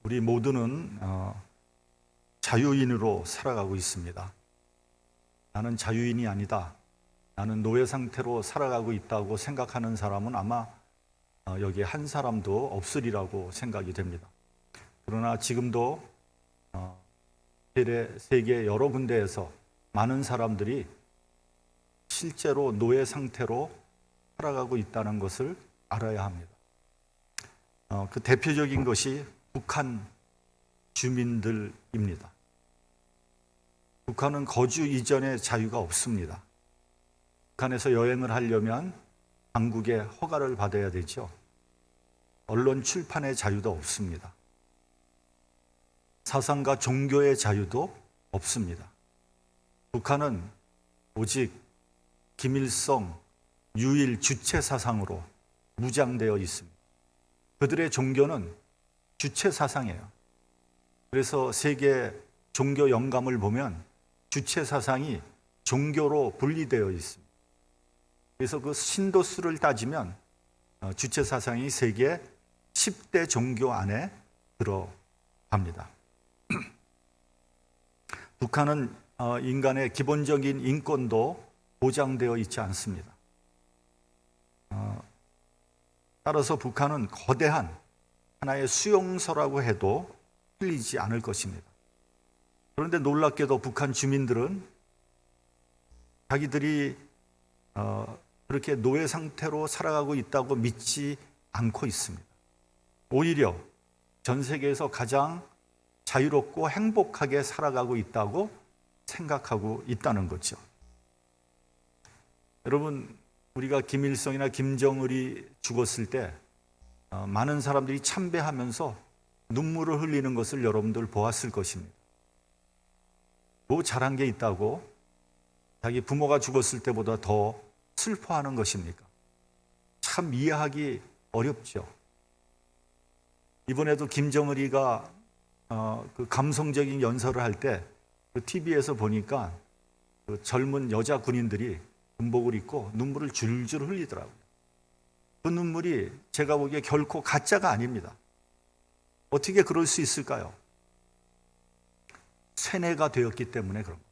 우리 모두는 자유인으로 살아가고 있습니다. 나는 자유인이 아니다. 나는 노예 상태로 살아가고 있다고 생각하는 사람은 아마 여기에 한 사람도 없으리라고 생각이 됩니다. 그러나 지금도 세계 여러 군데에서 많은 사람들이 실제로 노예 상태로 살아가고 있다는 것을 알아야 합니다. 그 대표적인 것이 북한 주민들입니다. 북한은 거주 이전의 자유가 없습니다. 북한에서 여행을 하려면 당국의 허가를 받아야 되죠. 언론 출판의 자유도 없습니다. 사상과 종교의 자유도 없습니다. 북한은 오직 김일성 유일 주체 사상으로 무장되어 있습니다. 그들의 종교는 주체 사상이에요. 그래서 세계 종교 영감을 보면 주체 사상이 종교로 분리되어 있습니다. 그래서 그 신도수를 따지면 주체 사상이 세계 10대 종교 안에 들어갑니다. 북한은 인간의 기본적인 인권도 보장되어 있지 않습니다. 따라서 북한은 거대한 하나의 수용소라고 해도 틀리지 않을 것입니다. 그런데 놀랍게도 북한 주민들은 자기들이 그렇게 노예 상태로 살아가고 있다고 믿지 않고 있습니다. 오히려 전 세계에서 가장 자유롭고 행복하게 살아가고 있다고 생각하고 있다는 거죠. 여러분, 우리가 김일성이나 김정일이 죽었을 때 많은 사람들이 참배하면서 눈물을 흘리는 것을 여러분들 보았을 것입니다. 뭐 잘한 게 있다고 자기 부모가 죽었을 때보다 더 슬퍼하는 것입니까? 참 이해하기 어렵죠. 이번에도 김정일이가 그 감성적인 연설을 할 때 그 TV에서 보니까 그 젊은 여자 군인들이 군복을 입고 눈물을 줄줄 흘리더라고요. 그 눈물이 제가 보기에 결코 가짜가 아닙니다. 어떻게 그럴 수 있을까요? 세뇌가 되었기 때문에 그런 겁니다.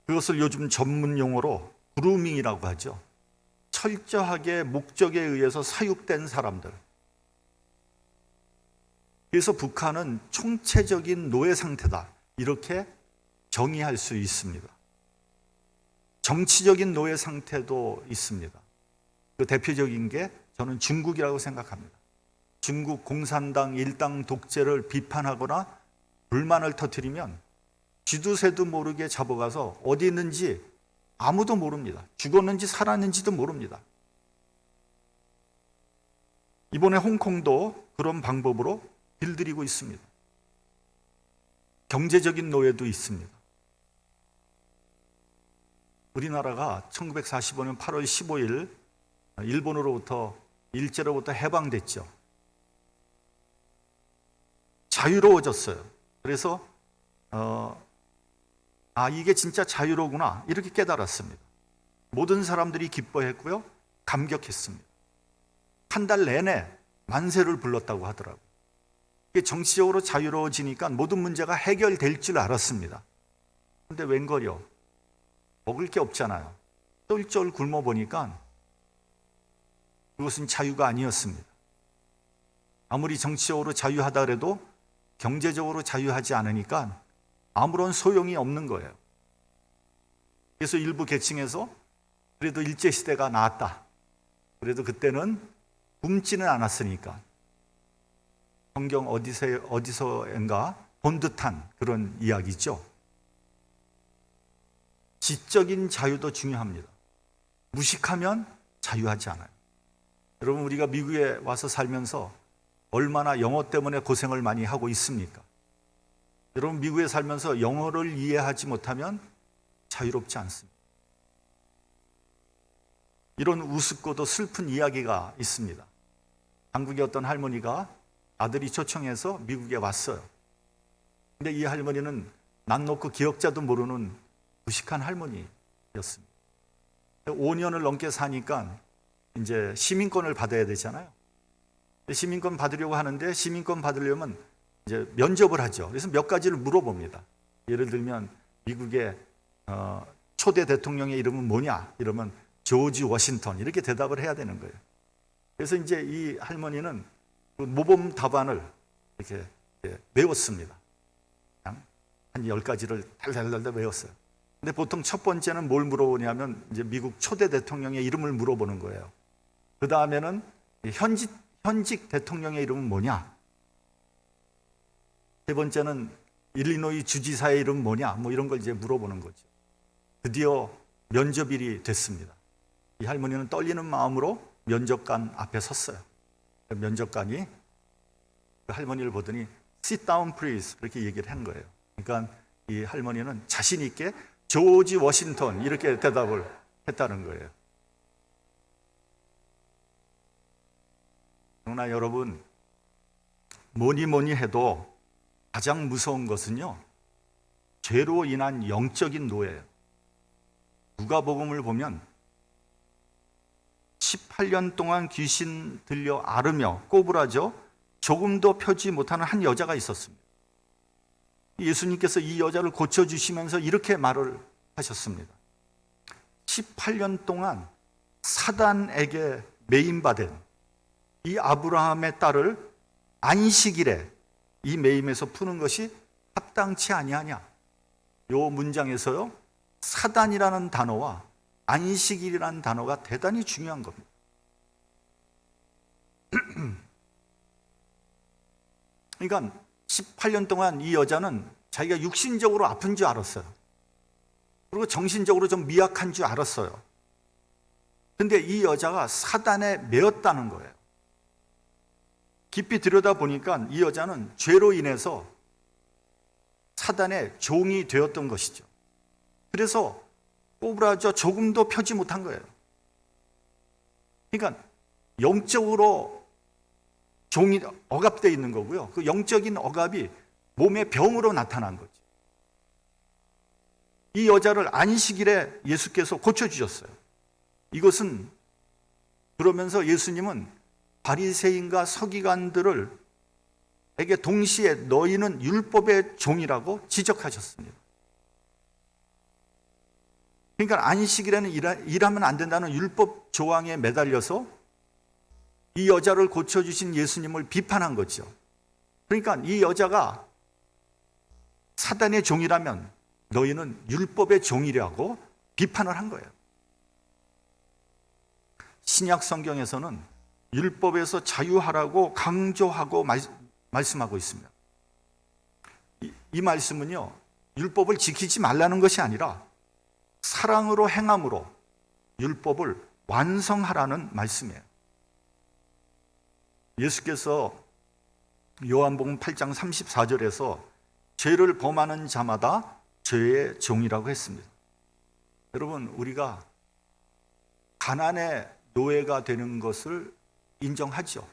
그것을 요즘 전문 용어로 그루밍이라고 하죠. 철저하게 목적에 의해서 사육된 사람들. 그래서 북한은 총체적인 노예 상태다. 이렇게 정의할 수 있습니다. 정치적인 노예 상태도 있습니다. 그 대표적인 게 저는 중국이라고 생각합니다. 중국 공산당 일당 독재를 비판하거나 불만을 터뜨리면 쥐두새도 모르게 잡아가서 어디 있는지 아무도 모릅니다. 죽었는지 살았는지도 모릅니다. 이번에 홍콩도 그런 방법으로 길들이고 있습니다. 경제적인 노예도 있습니다. 우리나라가 1945년 8월 15일 일본으로부터 일제로부터 해방됐죠. 자유로워졌어요. 그래서 이게 진짜 자유로구나 이렇게 깨달았습니다. 모든 사람들이 기뻐했고요. 감격했습니다. 한 달 내내 만세를 불렀다고 하더라고요. 이게 정치적으로 자유로워지니까 모든 문제가 해결될 줄 알았습니다. 그런데 웬걸요? 먹을 게 없잖아요. 쫄쫄 굶어 보니까 그것은 자유가 아니었습니다. 아무리 정치적으로 자유하다 그래도 경제적으로 자유하지 않으니까 아무런 소용이 없는 거예요. 그래서 일부 계층에서 그래도 일제시대가 나았다. 그래도 그때는 굶지는 않았으니까 성경 어디서인가 본 듯한 그런 이야기죠. 지적인 자유도 중요합니다. 무식하면 자유하지 않아요. 여러분, 우리가 미국에 와서 살면서 얼마나 영어 때문에 고생을 많이 하고 있습니까? 여러분, 미국에 살면서 영어를 이해하지 못하면 자유롭지 않습니다. 이런 우습고도 슬픈 이야기가 있습니다. 한국의 어떤 할머니가 아들이 초청해서 미국에 왔어요. 근데 이 할머니는 난 놓고 기억자도 모르는 무식한 할머니였습니다. 5년을 넘게 사니까 이제 시민권을 받아야 되잖아요. 시민권 받으려고 하는데 시민권 받으려면 이제 면접을 하죠. 그래서 몇 가지를 물어봅니다. 예를 들면 미국의 초대 대통령의 이름은 뭐냐? 이러면 조지 워싱턴 이렇게 대답을 해야 되는 거예요. 그래서 이제 이 할머니는 그 모범 답안을 이렇게 외웠습니다. 한 10가지를 달달달 외웠어요. 근데 보통 첫 번째는 뭘 물어보냐면 이제 미국 초대 대통령의 이름을 물어보는 거예요. 그 다음에는 현직 대통령의 이름은 뭐냐? 세 번째는 일리노이 주지사의 이름은 뭐냐? 뭐 이런 걸 이제 물어보는 거죠. 드디어 면접일이 됐습니다. 이 할머니는 떨리는 마음으로 면접관 앞에 섰어요. 면접관이 그 할머니를 보더니 sit down please 이렇게 얘기를 한 거예요. 그러니까 이 할머니는 자신 있게 조지 워싱턴 이렇게 대답을 했다는 거예요. 그러나 여러분, 뭐니 해도 가장 무서운 것은요, 죄로 인한 영적인 노예예요. 누가복음을 보면 18년 동안 귀신 들려 앓으며 꼬부라져 조금도 펴지 못하는 한 여자가 있었습니다. 예수님께서 이 여자를 고쳐주시면서 이렇게 말을 하셨습니다. 18년 동안 사단에게 매임받은 이 아브라함의 딸을 안식일에 이 매임에서 푸는 것이 합당치 아니하냐. 요 문장에서요, 사단이라는 단어와 안식일이라는 단어가 대단히 중요한 겁니다. 그러니까 18년 동안 이 여자는 자기가 육신적으로 아픈 줄 알았어요. 그리고 정신적으로 좀 미약한 줄 알았어요. 근데 이 여자가 사단에 매였다는 거예요. 깊이 들여다보니까 이 여자는 죄로 인해서 사단의 종이 되었던 것이죠. 그래서 꼬부라져 조금도 펴지 못한 거예요. 그러니까 영적으로 종이 억압되어 있는 거고요. 그 영적인 억압이 몸의 병으로 나타난 거죠. 이 여자를 안식일에 예수께서 고쳐주셨어요. 이것은 그러면서 예수님은 바리새인과 서기관들을 에게 동시에 너희는 율법의 종이라고 지적하셨습니다. 그러니까 안식일에는 일하면 안 된다는 율법 조항에 매달려서 이 여자를 고쳐주신 예수님을 비판한 거죠. 그러니까 이 여자가 사단의 종이라면 너희는 율법의 종이라고 비판을 한 거예요. 신약 성경에서는 율법에서 자유하라고 강조하고 말씀하고 있습니다. 이 말씀은요, 율법을 지키지 말라는 것이 아니라 사랑으로 행함으로 율법을 완성하라는 말씀이에요. 예수께서 요한복음 8장 34절에서 죄를 범하는 자마다 죄의 종이라고 했습니다. 여러분, 우리가 가난의 노예가 되는 것을 인정하죠.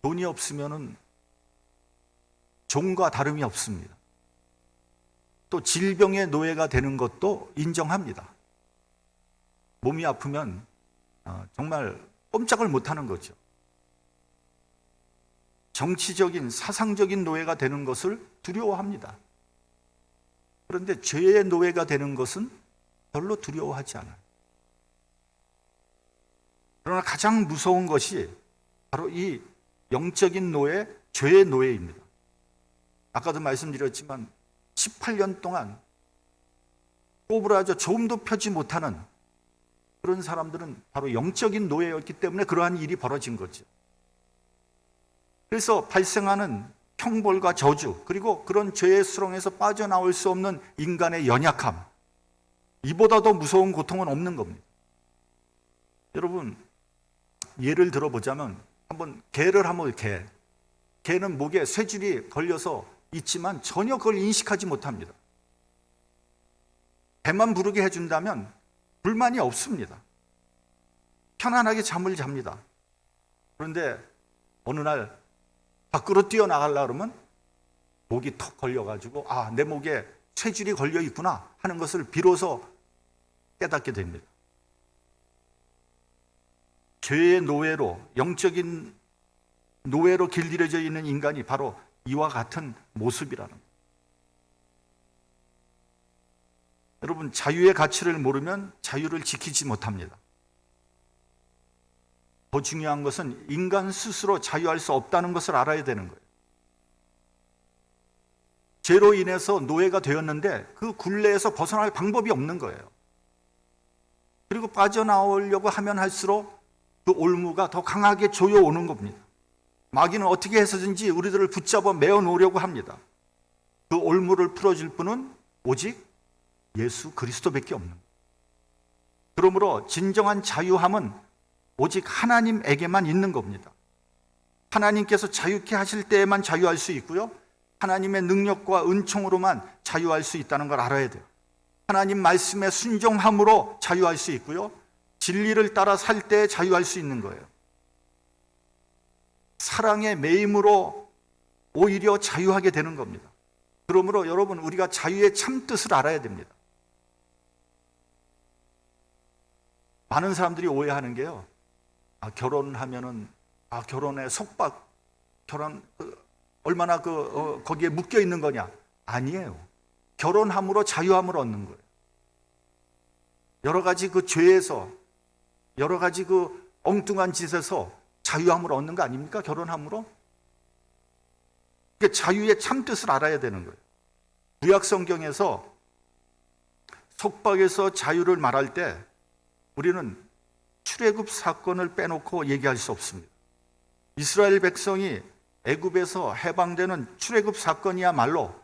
돈이 없으면 종과 다름이 없습니다. 또 질병의 노예가 되는 것도 인정합니다. 몸이 아프면 정말 꼼짝을 못하는 거죠. 정치적인, 사상적인 노예가 되는 것을 두려워합니다. 그런데 죄의 노예가 되는 것은 별로 두려워하지 않아요. 그러나 가장 무서운 것이 바로 이 영적인 노예, 죄의 노예입니다. 아까도 말씀드렸지만 18년 동안 꼬부라져 조금도 펴지 못하는 그런 사람들은 바로 영적인 노예였기 때문에 그러한 일이 벌어진 거죠. 그래서 발생하는 형벌과 저주, 그리고 그런 죄의 수렁에서 빠져나올 수 없는 인간의 연약함, 이보다 더 무서운 고통은 없는 겁니다. 여러분, 예를 들어보자면 한번 개를 한번 개는 목에 쇠줄이 걸려서 있지만 전혀 그걸 인식하지 못합니다. 배만 부르게 해준다면 불만이 없습니다. 편안하게 잠을 잡니다. 그런데 어느 날 밖으로 뛰어나가려고 그러면 목이 턱 걸려가지고 내 목에 쇠줄이 걸려 있구나 하는 것을 비로소 깨닫게 됩니다. 죄의 노예로, 영적인 노예로 길들여져 있는 인간이 바로 이와 같은 모습이라는 거예요. 여러분, 자유의 가치를 모르면 자유를 지키지 못합니다. 더 중요한 것은 인간 스스로 자유할 수 없다는 것을 알아야 되는 거예요. 죄로 인해서 노예가 되었는데 그 굴레에서 벗어날 방법이 없는 거예요. 그리고 빠져나오려고 하면 할수록 그 올무가 더 강하게 조여오는 겁니다. 마귀는 어떻게 해서든지 우리들을 붙잡아 메어 놓으려고 합니다. 그 올무를 풀어줄 분은 오직 예수 그리스도밖에 없는 거예요. 그러므로 진정한 자유함은 오직 하나님에게만 있는 겁니다. 하나님께서 자유케 하실 때에만 자유할 수 있고요, 하나님의 능력과 은총으로만 자유할 수 있다는 걸 알아야 돼요. 하나님 말씀에 순종함으로 자유할 수 있고요, 진리를 따라 살 때 자유할 수 있는 거예요. 사랑의 매임으로 오히려 자유하게 되는 겁니다. 그러므로 여러분, 우리가 자유의 참뜻을 알아야 됩니다. 많은 사람들이 오해하는 게요, 결혼하면은 결혼에 속박, 결혼 얼마나 거기에 묶여 있는 거냐? 아니에요. 결혼함으로 자유함을 얻는 거예요. 여러 가지 그 죄에서, 여러 가지 그 엉뚱한 짓에서 자유함을 얻는 거 아닙니까? 결혼함으로. 그러니까 자유의 참뜻을 알아야 되는 거예요. 구약 성경에서 속박에서 자유를 말할 때 우리는 출애굽 사건을 빼놓고 얘기할 수 없습니다. 이스라엘 백성이 애굽에서 해방되는 출애굽 사건이야말로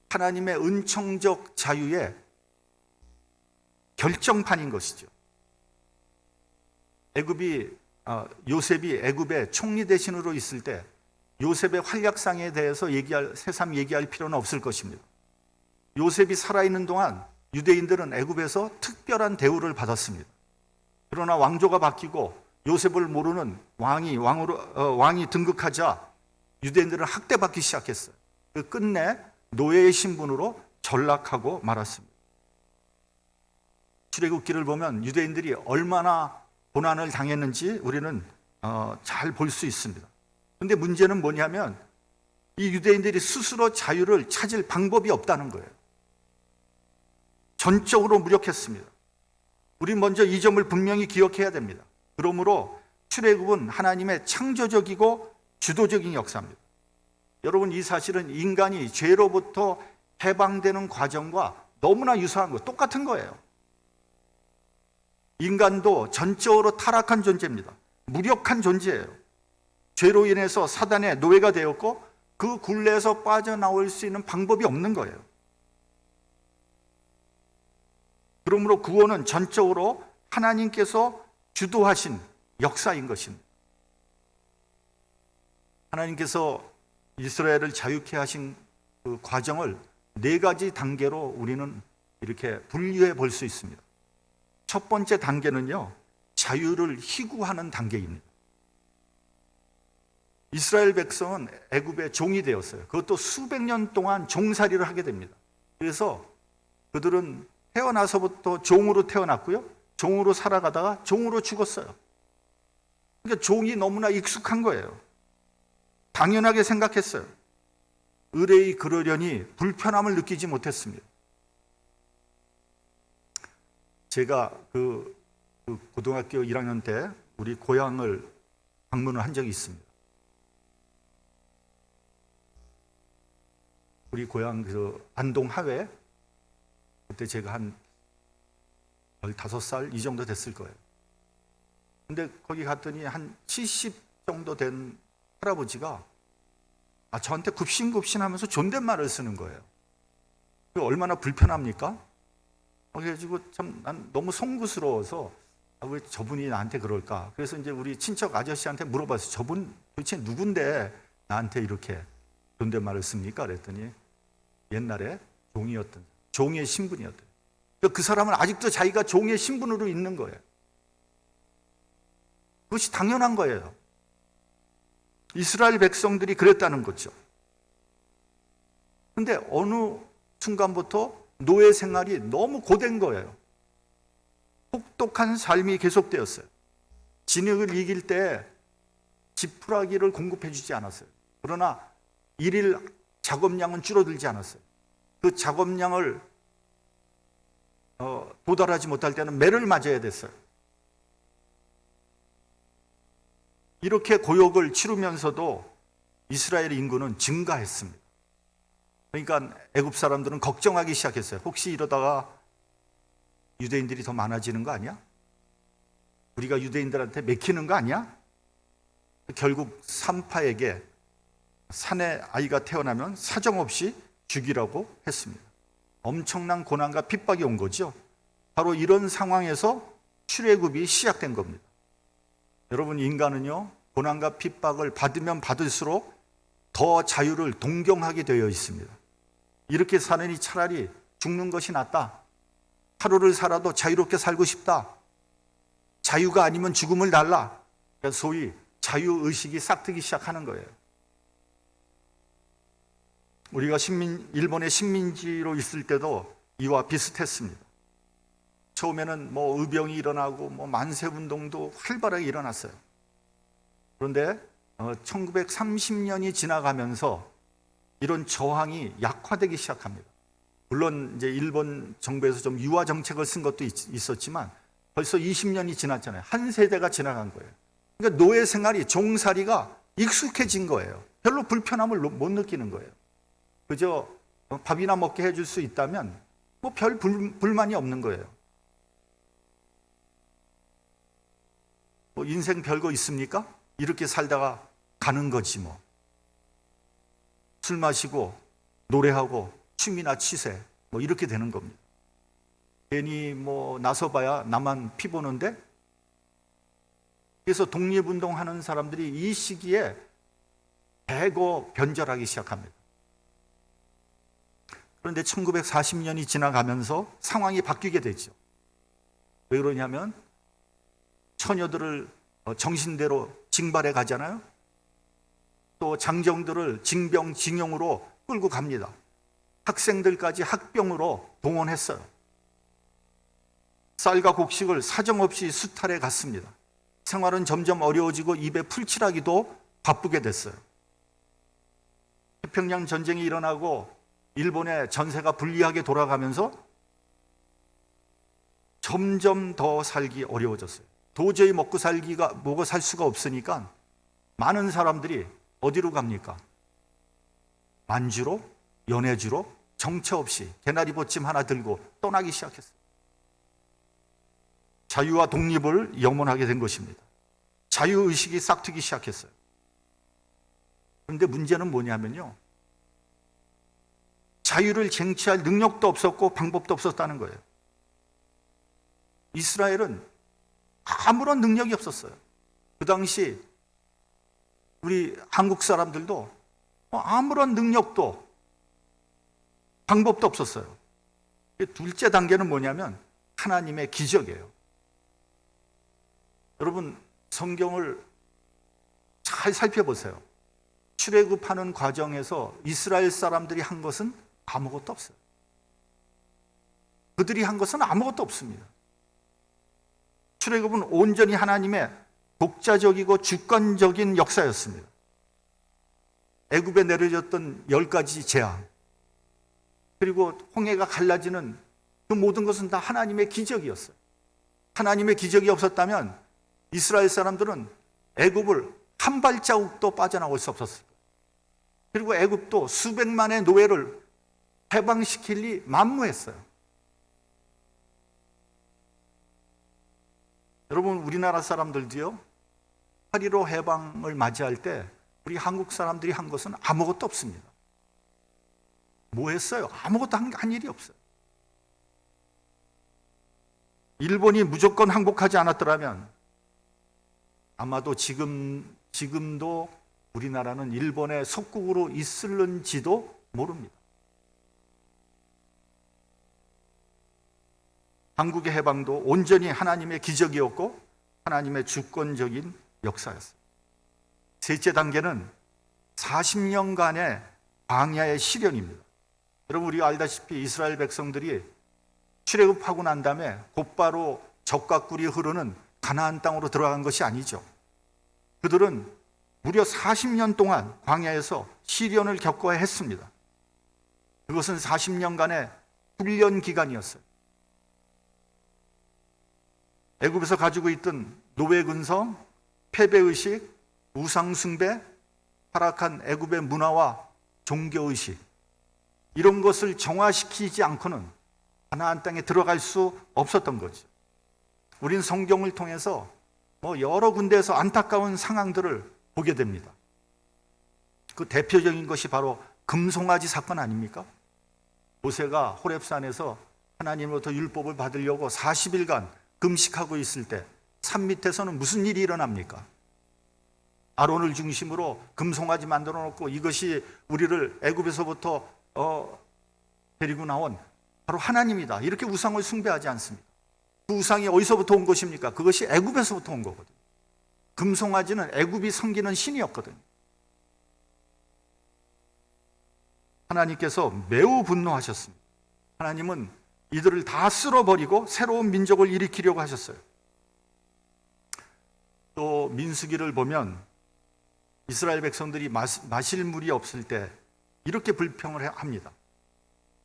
하나님의 은총적 자유의 결정판인 것이죠. 요셉이 애굽의 총리 대신으로 있을 때 요셉의 활약상에 대해서 새삼 얘기할 필요는 없을 것입니다. 요셉이 살아있는 동안 유대인들은 애굽에서 특별한 대우를 받았습니다. 그러나 왕조가 바뀌고 요셉을 모르는 왕이 등극하자 유대인들은 학대받기 시작했어요. 끝내 노예의 신분으로 전락하고 말았습니다. 출애굽기를 보면 유대인들이 얼마나 고난을 당했는지 우리는 잘 볼 수 있습니다. 그런데 문제는 뭐냐면 이 유대인들이 스스로 자유를 찾을 방법이 없다는 거예요. 전적으로 무력했습니다. 우리 먼저 이 점을 분명히 기억해야 됩니다. 그러므로 출애굽은 하나님의 창조적이고 주도적인 역사입니다. 여러분, 이 사실은 인간이 죄로부터 해방되는 과정과 너무나 유사한 거, 똑같은 거예요. 인간도 전적으로 타락한 존재입니다. 무력한 존재예요. 죄로 인해서 사단의 노예가 되었고 그 굴레에서 빠져나올 수 있는 방법이 없는 거예요. 그러므로 구원은 전적으로 하나님께서 주도하신 역사인 것입니다. 하나님께서 이스라엘을 자유케 하신 그 과정을 4가지 단계로 우리는 이렇게 분류해 볼 수 있습니다. 첫 번째 단계는요, 자유를 희구하는 단계입니다. 이스라엘 백성은 애굽의 종이 되었어요. 그것도 수백 년 동안 종살이를 하게 됩니다. 그래서 그들은 태어나서부터 종으로 태어났고요, 종으로 살아가다가 종으로 죽었어요. 그러니까 종이 너무나 익숙한 거예요. 당연하게 생각했어요. 의뢰이 그러려니 불편함을 느끼지 못했습니다. 제가 그 고등학교 1학년 때 우리 고향을 방문을 한 적이 있습니다. 우리 고향 안동 하회, 그때 제가 한 15살 이 정도 됐을 거예요. 근데 거기 갔더니 한 70 정도 된 할아버지가 저한테 굽신굽신하면서 존댓말을 쓰는 거예요. 얼마나 불편합니까? 그래가지고 참 난 너무 송구스러워서 왜 저분이 나한테 그럴까? 그래서 이제 우리 친척 아저씨한테 물어봤어요. 저분 도대체 누군데 나한테 이렇게 존댓말을 씁니까? 그랬더니 옛날에 종의 신분이었대요. 그 사람은 아직도 자기가 종의 신분으로 있는 거예요. 그것이 당연한 거예요. 이스라엘 백성들이 그랬다는 거죠. 근데 어느 순간부터 노예 생활이 너무 고된 거예요. 혹독한 삶이 계속되었어요. 진흙을 이길 때 지푸라기를 공급해 주지 않았어요. 그러나 일일 작업량은 줄어들지 않았어요. 그 작업량을 도달하지 못할 때는 매를 맞아야 됐어요. 이렇게 고역을 치르면서도 이스라엘 인구는 증가했습니다. 그러니까 애굽 사람들은 걱정하기 시작했어요. 혹시 이러다가 유대인들이 더 많아지는 거 아니야? 우리가 유대인들한테 맥히는 거 아니야? 결국 산파에게 산에 아이가 태어나면 사정없이 죽이라고 했습니다. 엄청난 고난과 핍박이 온 거죠. 바로 이런 상황에서 출애굽이 시작된 겁니다. 여러분, 인간은요, 고난과 핍박을 받으면 받을수록 더 자유를 동경하게 되어 있습니다. 이렇게 사느니 차라리 죽는 것이 낫다. 하루를 살아도 자유롭게 살고 싶다. 자유가 아니면 죽음을 달라. 소위 자유의식이 싹트기 시작하는 거예요. 우리가 일본의 식민지로 있을 때도 이와 비슷했습니다. 처음에는 의병이 일어나고 만세운동도 활발하게 일어났어요. 그런데 1930년이 지나가면서 이런 저항이 약화되기 시작합니다. 물론 이제 일본 정부에서 좀 유화 정책을 쓴 것도 있었지만 벌써 20년이 지났잖아요. 한 세대가 지나간 거예요. 그러니까 노예 생활이, 종살이가 익숙해진 거예요. 별로 불편함을 못 느끼는 거예요. 그저 밥이나 먹게 해줄 수 있다면 별 불만이 없는 거예요. 인생 별거 있습니까? 이렇게 살다가 가는 거지 뭐. 술 마시고 노래하고 춤이나 치세 이렇게 되는 겁니다. 괜히 나서봐야 나만 피 보는데. 그래서 독립운동하는 사람들이 이 시기에 대거 변절하기 시작합니다. 그런데 1940년이 지나가면서 상황이 바뀌게 되죠. 왜 그러냐면 처녀들을 정신대로 징발해 가잖아요. 또 장정들을 징병징용으로 끌고 갑니다. 학생들까지 학병으로 동원했어요. 쌀과 곡식을 사정없이 수탈해 갔습니다. 생활은 점점 어려워지고 입에 풀칠하기도 바쁘게 됐어요. 태평양 전쟁이 일어나고 일본의 전세가 불리하게 돌아가면서 점점 더 살기 어려워졌어요. 도저히 먹고 살 수가 없으니까 많은 사람들이 어디로 갑니까? 만주로, 연해주로 정처 없이 개나리 보침 하나 들고 떠나기 시작했어요. 자유와 독립을 염원하게 된 것입니다. 자유의식이 싹트기 시작했어요. 그런데 문제는 뭐냐면요, 자유를 쟁취할 능력도 없었고 방법도 없었다는 거예요. 이스라엘은 아무런 능력이 없었어요. 그 당시 우리 한국 사람들도 아무런 능력도 방법도 없었어요. 둘째 단계는 뭐냐면 하나님의 기적이에요. 여러분, 성경을 잘 살펴보세요. 출애굽하는 과정에서 이스라엘 사람들이 한 것은 아무것도 없어요. 그들이 한 것은 아무것도 없습니다. 출애굽은 온전히 하나님의 독자적이고 주권적인 역사였습니다. 애굽에 내려졌던 10가지 재앙, 그리고 홍해가 갈라지는 그 모든 것은 다 하나님의 기적이었어요. 하나님의 기적이 없었다면 이스라엘 사람들은 애굽을 한 발자국도 빠져나올 수 없었을 거예요. 그리고 애굽도 수백만의 노예를 해방시킬 리 만무했어요. 여러분, 우리나라 사람들도요, 8.15 해방을 맞이할 때 우리 한국 사람들이 한 것은 아무것도 없습니다. 뭐 했어요? 아무것도 한 일이 없어요. 일본이 무조건 항복하지 않았더라면 아마도 지금도 우리나라는 일본의 속국으로 있을는지도 모릅니다. 한국의 해방도 온전히 하나님의 기적이었고 하나님의 주권적인 역사였어요. 셋째 단계는 40년간의 광야의 시련입니다. 여러분, 우리가 알다시피 이스라엘 백성들이 출애굽하고 난 다음에 곧바로 젖과 꿀이 흐르는 가나안 땅으로 들어간 것이 아니죠. 그들은 무려 40년 동안 광야에서 시련을 겪어야 했습니다. 그것은 40년간의 훈련 기간이었어요. 애굽에서 가지고 있던 노예 근성, 패배의식, 우상숭배, 타락한 애굽의 문화와 종교의식, 이런 것을 정화시키지 않고는 가나안 땅에 들어갈 수 없었던 거죠. 우린 성경을 통해서 여러 군데에서 안타까운 상황들을 보게 됩니다. 그 대표적인 것이 바로 금송아지 사건 아닙니까? 모세가 호렙산에서 하나님으로부터 율법을 받으려고 40일간 금식하고 있을 때 산 밑에서는 무슨 일이 일어납니까? 아론을 중심으로 금송아지 만들어 놓고 이것이 우리를 애굽에서부터 데리고 나온 바로 하나님이다, 이렇게 우상을 숭배하지 않습니다. 그 우상이 어디서부터 온 것입니까? 그것이 애굽에서부터 온 거거든요. 금송아지는 애굽이 섬기는 신이었거든요. 하나님께서 매우 분노하셨습니다. 하나님은 이들을 다 쓸어버리고 새로운 민족을 일으키려고 하셨어요. 또 민수기를 보면 이스라엘 백성들이 마실 물이 없을 때 이렇게 불평을 합니다.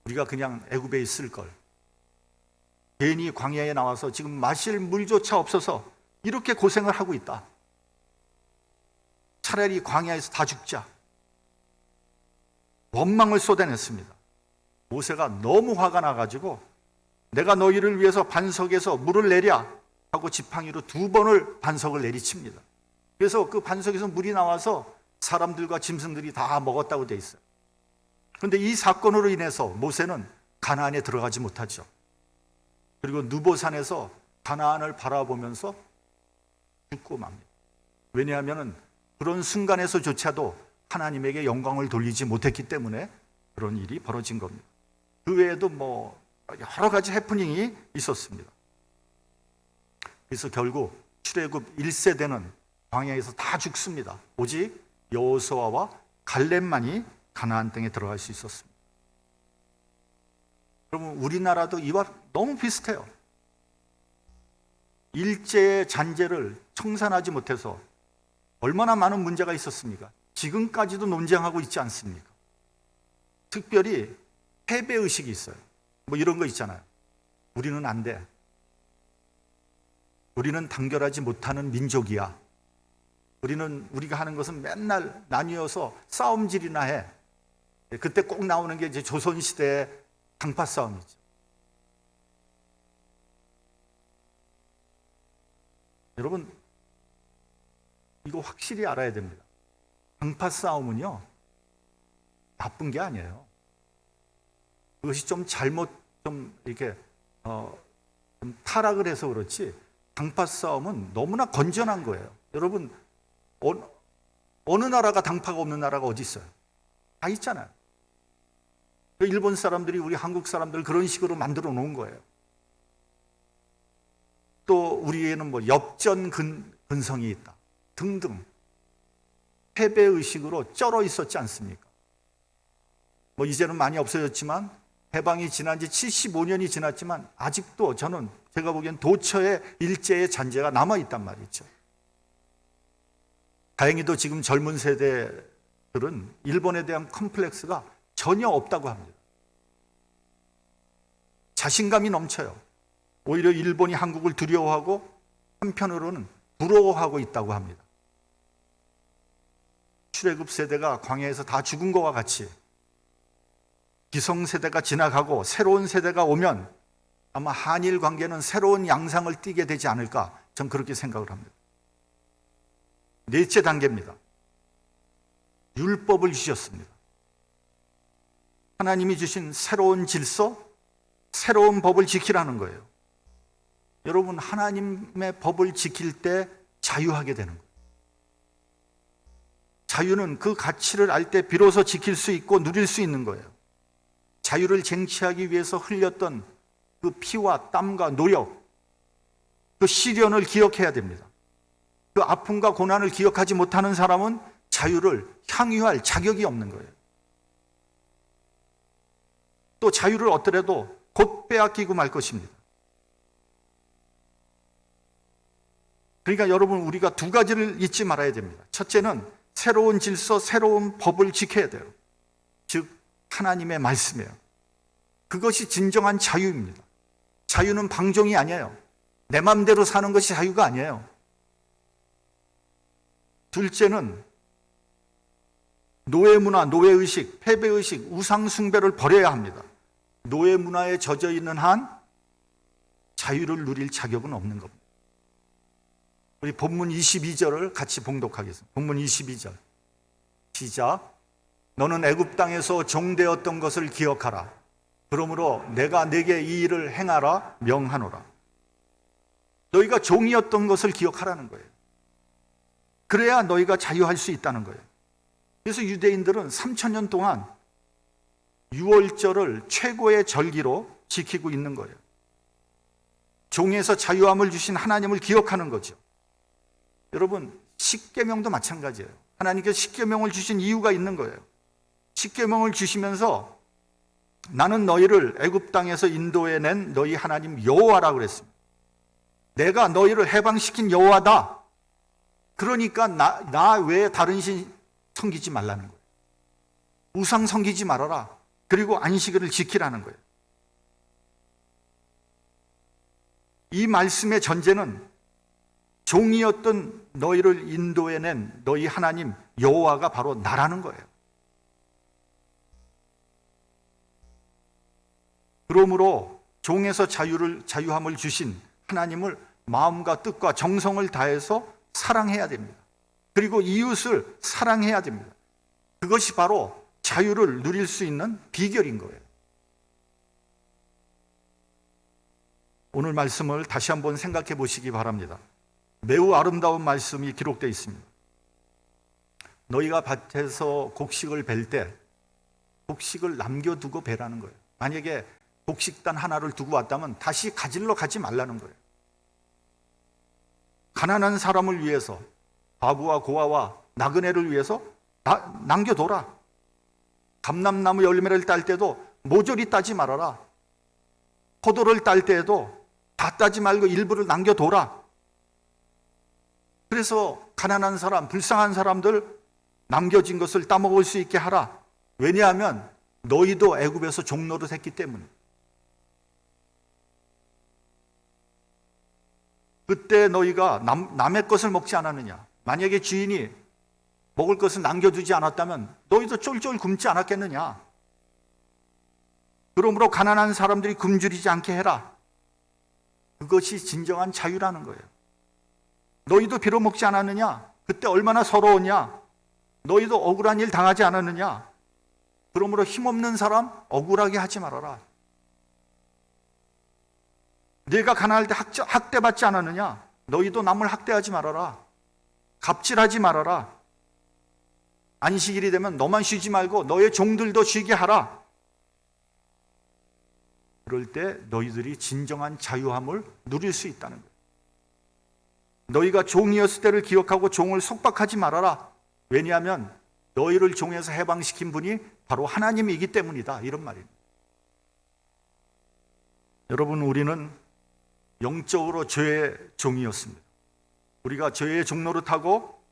우리가 그냥 애굽에 있을 걸, 괜히 광야에 나와서 지금 마실 물조차 없어서 이렇게 고생을 하고 있다. 차라리 광야에서 다 죽자. 원망을 쏟아냈습니다. 모세가 너무 화가 나가지고 내가 너희를 위해서 반석에서 물을 내랴 하고 지팡이로 2번을 반석을 내리칩니다. 그래서 그 반석에서 물이 나와서 사람들과 짐승들이 다 먹었다고 돼 있어요. 그런데 이 사건으로 인해서 모세는 가나안에 들어가지 못하죠. 그리고 느보산에서 가나안을 바라보면서 죽고 맙니다. 왜냐하면 그런 순간에서조차도 하나님에게 영광을 돌리지 못했기 때문에 그런 일이 벌어진 겁니다. 그 외에도 여러 가지 해프닝이 있었습니다. 그래서 결국 출애굽 1세대는 광야에서 다 죽습니다. 오직 여호수아와 갈렙만이 가나안 땅에 들어갈 수 있었습니다. 여러분, 우리나라도 이와 너무 비슷해요. 일제의 잔재를 청산하지 못해서 얼마나 많은 문제가 있었습니까? 지금까지도 논쟁하고 있지 않습니까? 특별히 패배의식이 있어요. 이런 거 있잖아요. 우리는 안 돼. 우리는 단결하지 못하는 민족이야. 우리가 하는 것은 맨날 나뉘어서 싸움질이나 해. 그때 꼭 나오는 게 이제 조선시대의 당파 싸움이죠. 여러분, 이거 확실히 알아야 됩니다. 당파 싸움은요, 나쁜 게 아니에요. 그것이 좀 이렇게 좀 타락을 해서 그렇지, 당파 싸움은 너무나 건전한 거예요. 여러분, 어느 나라가 당파가 없는 나라가 어디 있어요? 다 있잖아요. 일본 사람들이 우리 한국 사람들 그런 식으로 만들어 놓은 거예요. 또 우리에는 엽전 근성이 있다 등등 패배의식으로 쩔어 있었지 않습니까? 이제는 많이 없어졌지만 해방이 지난 지 75년이 지났지만 아직도 제가 보기엔 도처에 일제의 잔재가 남아있단 말이죠. 다행히도 지금 젊은 세대들은 일본에 대한 컴플렉스가 전혀 없다고 합니다. 자신감이 넘쳐요. 오히려 일본이 한국을 두려워하고 한편으로는 부러워하고 있다고 합니다. 출애굽 세대가 광야에서 다 죽은 것과 같이 기성세대가 지나가고 새로운 세대가 오면 아마 한일 관계는 새로운 양상을 띠게 되지 않을까, 전 그렇게 생각을 합니다. 넷째 단계입니다. 율법을 주셨습니다. 하나님이 주신 새로운 질서, 새로운 법을 지키라는 거예요. 여러분, 하나님의 법을 지킬 때 자유하게 되는 거예요. 자유는 그 가치를 알 때 비로소 지킬 수 있고 누릴 수 있는 거예요. 자유를 쟁취하기 위해서 흘렸던 그 피와 땀과 노력, 그 시련을 기억해야 됩니다. 그 아픔과 고난을 기억하지 못하는 사람은 자유를 향유할 자격이 없는 거예요. 또 자유를 얻더라도 곧 빼앗기고 말 것입니다. 그러니까 여러분, 우리가 두 가지를 잊지 말아야 됩니다. 첫째는 새로운 질서, 새로운 법을 지켜야 돼요. 즉 하나님의 말씀이에요. 그것이 진정한 자유입니다. 자유는 방종이 아니에요. 내 마음대로 사는 것이 자유가 아니에요. 둘째는 노예 문화, 노예의식, 패배의식, 우상숭배를 버려야 합니다. 노예 문화에 젖어 있는 한 자유를 누릴 자격은 없는 겁니다. 우리 본문 22절을 같이 봉독하겠습니다. 본문 22절 시작. 너는 애굽 땅에서 종되었던 것을 기억하라. 그러므로 내가 네게 이 일을 행하라 명하노라. 너희가 종이었던 것을 기억하라는 거예요. 그래야 너희가 자유할 수 있다는 거예요. 그래서 유대인들은 3,000년 동안 유월절을 최고의 절기로 지키고 있는 거예요. 종에서 자유함을 주신 하나님을 기억하는 거죠. 여러분, 십계명도 마찬가지예요. 하나님께서 십계명을 주신 이유가 있는 거예요. 십계명을 주시면서 나는 너희를 애굽 땅에서 인도해낸 너희 하나님 여호와라고 그랬습니다. 내가 너희를 해방시킨 여호와다. 그러니까 나 외에 다른 신 섬기지 말라는 거예요. 우상 섬기지 말아라. 그리고 안식일을 지키라는 거예요. 이 말씀의 전제는 종이었던 너희를 인도해낸 너희 하나님 여호와가 바로 나라는 거예요. 그러므로 종에서 자유함을 주신 하나님을 마음과 뜻과 정성을 다해서 사랑해야 됩니다. 그리고 이웃을 사랑해야 됩니다. 그것이 바로 자유를 누릴 수 있는 비결인 거예요. 오늘 말씀을 다시 한번 생각해 보시기 바랍니다. 매우 아름다운 말씀이 기록되어 있습니다. 너희가 밭에서 곡식을 벨 때 곡식을 남겨두고 베라는 거예요. 만약에 곡식단 하나를 두고 왔다면 다시 가지러 가지 말라는 거예요. 가난한 사람을 위해서, 과부와 고아와 나그네를 위해서 남겨둬라. 감람나무 열매를 딸 때도 모조리 따지 말아라. 포도를 딸 때에도 다 따지 말고 일부를 남겨둬라. 그래서 가난한 사람, 불쌍한 사람들 남겨진 것을 따먹을 수 있게 하라. 왜냐하면 너희도 애굽에서 종노릇했기 때문에. 그때 너희가 남의 것을 먹지 않았느냐. 만약에 주인이 먹을 것을 남겨두지 않았다면 너희도 쫄쫄 굶지 않았겠느냐. 그러므로 가난한 사람들이 굶주리지 않게 해라. 그것이 진정한 자유라는 거예요. 너희도 빌어먹지 않았느냐. 그때 얼마나 서러웠냐. 너희도 억울한 일 당하지 않았느냐. 그러므로 힘없는 사람 억울하게 하지 말아라. 네가 가난할 때 학대받지 않았느냐. 너희도 남을 학대하지 말아라. 갑질하지 말아라. 안식일이 되면 너만 쉬지 말고 너의 종들도 쉬게 하라. 그럴 때 너희들이 진정한 자유함을 누릴 수 있다는 거예요. 너희가 종이었을 때를 기억하고 종을 속박하지 말아라. 왜냐하면 너희를 종에서 해방시킨 분이 바로 하나님이기 때문이다. 이런 말입니다. 여러분, 우리는 영적으로 죄의 종이었습니다. 우리가 죄의 종노릇하고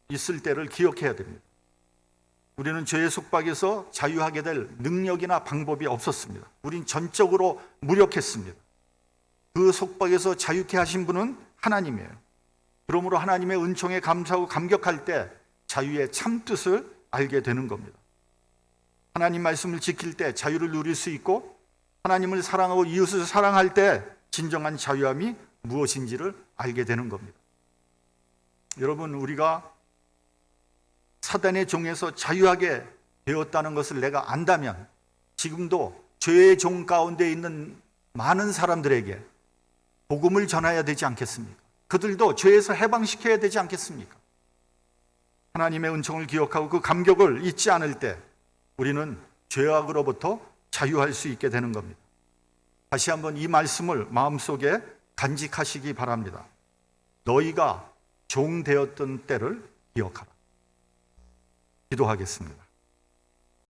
있을 때를 기억해야 됩니다. 우리는 죄의 속박에서 자유하게 될 능력이나 방법이 없었습니다. 우린 전적으로 무력했습니다. 그 속박에서 자유케 하신 분은 하나님이에요. 그러므로 하나님의 은총에 감사하고 감격할 때 자유의 참뜻을 알게 되는 겁니다. 하나님 말씀을 지킬 때 자유를 누릴 수 있고, 하나님을 사랑하고 이웃을 사랑할 때 진정한 자유함이 무엇인지를 알게 되는 겁니다. 여러분, 우리가 사단의 종에서 자유하게 되었다는 것을 내가 안다면 지금도 죄의 종 가운데 있는 많은 사람들에게 복음을 전해야 되지 않겠습니까? 그들도 죄에서 해방시켜야 되지 않겠습니까? 하나님의 은총을 기억하고 그 감격을 잊지 않을 때 우리는 죄악으로부터 자유할 수 있게 되는 겁니다. 다시 한번 이 말씀을 마음속에 간직하시기 바랍니다. 너희가 종 되었던 때를 기억하라. 기도하겠습니다.